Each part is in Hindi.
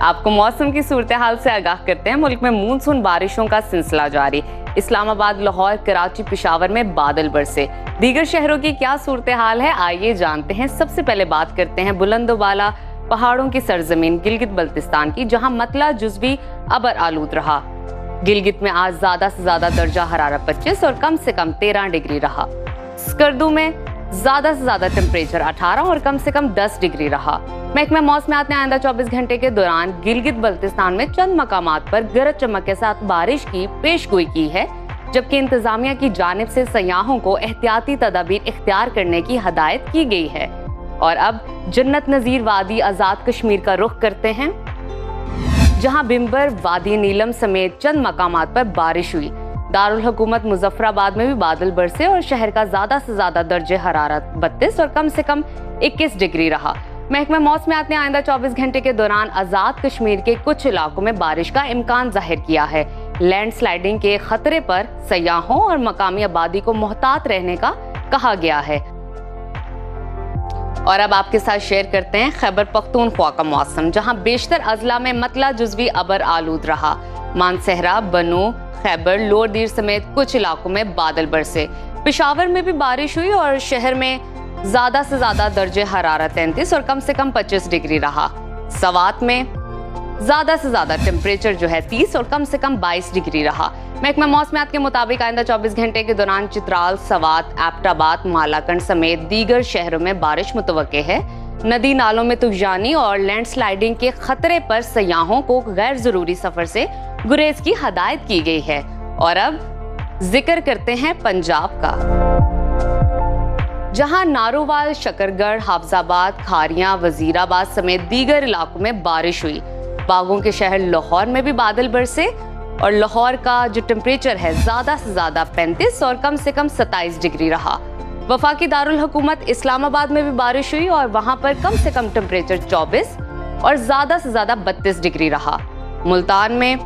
आपको मौसम की सूरत हाल से आगाह करते हैं। मुल्क में मानसून बारिशों का सिलसिला जारी। इस्लामाबाद, लाहौर, कराची, पेशावर में बादल बरसे। दीगर शहरों की क्या सूरत हाल है, आइए जानते हैं। सबसे पहले बात करते हैं बुलंदोबाला पहाड़ों की सरजमीन गिलगित बल्तिस्तान की, जहां मतला जुज़वी अबर आलूद रहा। गिलगित में आज ज्यादा से ज्यादा दर्जा हरारत 25 और कम से कम 13 डिग्री रहा। स्कर्दू में ज्यादा से ज्यादा टेम्परेचर 18 और कम से कम 10 डिग्री रहा। महकमा मौसमियात ने आइंदा 24 घंटे के दौरान गिलगित बल्तिस्तान में चंद मकामात पर गरज चमक के साथ बारिश की पेशगोई की है, जबकि इंतजामिया की जानिब से सयाहों को एहतियाती तदाबीर इख्तियार करने की हदायत की गई है। और अब जन्नत नजीर वादी आजाद कश्मीर का रुख करते हैं, जहां बिम्बर, वादी नीलम समेत चंद मकामात पर बारिश हुई। दारुल हुकूमत मुजफ्फराबाद में भी बादल बरसे और शहर का ज्यादा से ज्यादा दर्जे हरारत 32 और कम से कम 21 डिग्री रहा। महकमा मौसमियात ने आइंदा 24 घंटे के दौरान आजाद कश्मीर के कुछ इलाकों में बारिश का इम्कान जाहिर किया है। लैंडस्लाइडिंग के खतरे पर सयाहों और मकामी आबादी को मोहतात रहने का कहा गया है। और अब आपके साथ शेयर करते हैं खैबर पख्तूनख्वा का मौसम, जहां बेशतर अजला में मतला जुज़वी अबर आलूद रहा। मानसहरा, बनू, खैबर, लोअर दीर समेत कुछ इलाकों में बादल बरसे। पेशावर में भी बारिश हुई और शहर में ज्यादा से ज्यादा दर्जे हरारत 33 और कम से कम 25 डिग्री रहा। सवात में ज्यादा से ज्यादा टेम्परेचर जो है 30 और कम से कम 22 डिग्री रहा। महकमा मौसमियात के मुताबिक आइंदा 24 घंटे के दौरान चित्राल, सवात, एबटाबाद, मालाकंड समेत दीगर शहरों में बारिश मुतवक्के है। नदी नालों में तुगजानी और लैंडस्लाइडिंग के खतरे पर सयाहों को गैर जरूरी सफर से गुरेज की हदायत की गई है। और अब जिक्र करते हैं पंजाब का, जहां नारोवाल, शकरगढ़, हाफजाबाद, खारियां, वजीराबाद समेत दीगर इलाकों में बारिश हुई। बागों के शहर लाहौर में भी बादल बरसे और लाहौर का जो टेम्परेचर है ज्यादा से ज्यादा 35 और कम से कम 27 डिग्री रहा। वफाकी दारुल हुकूमत इस्लामाबाद में भी बारिश हुई और वहां पर कम से कम टेम्परेचर 24 और ज्यादा से ज्यादा 32 डिग्री रहा। मुल्तान में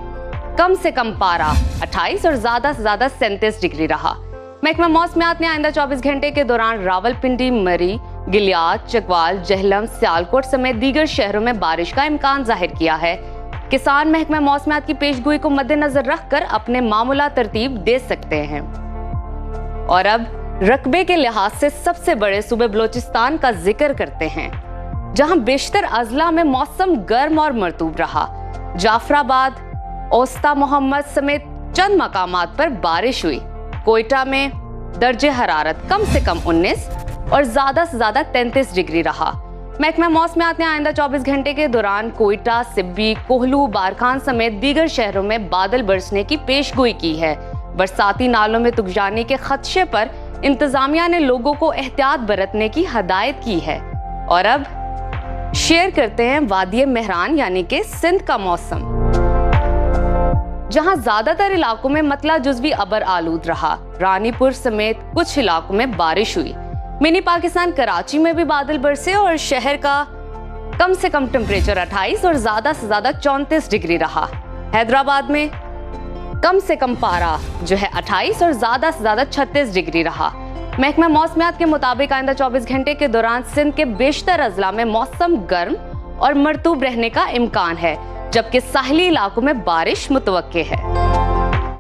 कम से कम पारा 28 और ज्यादा से ज्यादा 37 डिग्री रहा। महकमा मौसमियात ने आइंदा 24 घंटे के दौरान रावलपिंडी, मरी, गिलियात, चकवाल, जहलम, सियालकोट समेत दीगर शहरों में बारिश का इम्कान जाहिर किया है। किसान महकमा मौसमियात की पेशगोई को मद्देनजर रखकर अपने मामूला तरतीब दे सकते हैं। और अब रकबे के लिहाज से सबसे बड़े सूबे बलोचिस्तान का जिक्र करते हैं, जहां बेशतर अजला में मौसम गर्म और मरतूब रहा। जाफराबाद, ओस्ता मोहम्मद समेत चंद मकामात पर बारिश हुई। कोयटा में दर्जे हरारत कम से कम 19 और ज्यादा से ज्यादा 33 डिग्री रहा। महकमा मौसमियात ने आइंदा 24 घंटे के दौरान कोयटा, सिब्बी, कोहलू, बारखान समेत दीगर शहरों में बादल बरसने की पेशगोई की है। बरसाती नालों में तुगजानी के खदशे पर इंतजामिया ने लोगों को एहतियात बरतने की हदायत की है। और अब शेयर करते हैं वादी मेहरान यानी कि सिंध का मौसम, जहां ज्यादातर इलाकों में मतला जुज़वी अबर आलूद रहा। रानीपुर समेत कुछ इलाकों में बारिश हुई। मिनी पाकिस्तान कराची में भी बादल बरसे और शहर का कम से कम टेम्परेचर 28 और ज्यादा से ज्यादा 34 डिग्री रहा। हैदराबाद में कम से कम पारा जो है 28 और ज्यादा से ज्यादा 36 डिग्री रहा। महकमा मौसमियात के मुताबिक आइंदा 24 घंटे के दौरान सिंध के बेशतर अजला में मौसम गर्म और मरतूब रहने का इम्कान है, जबकि साहली इलाकों में बारिश मुतवक्के है।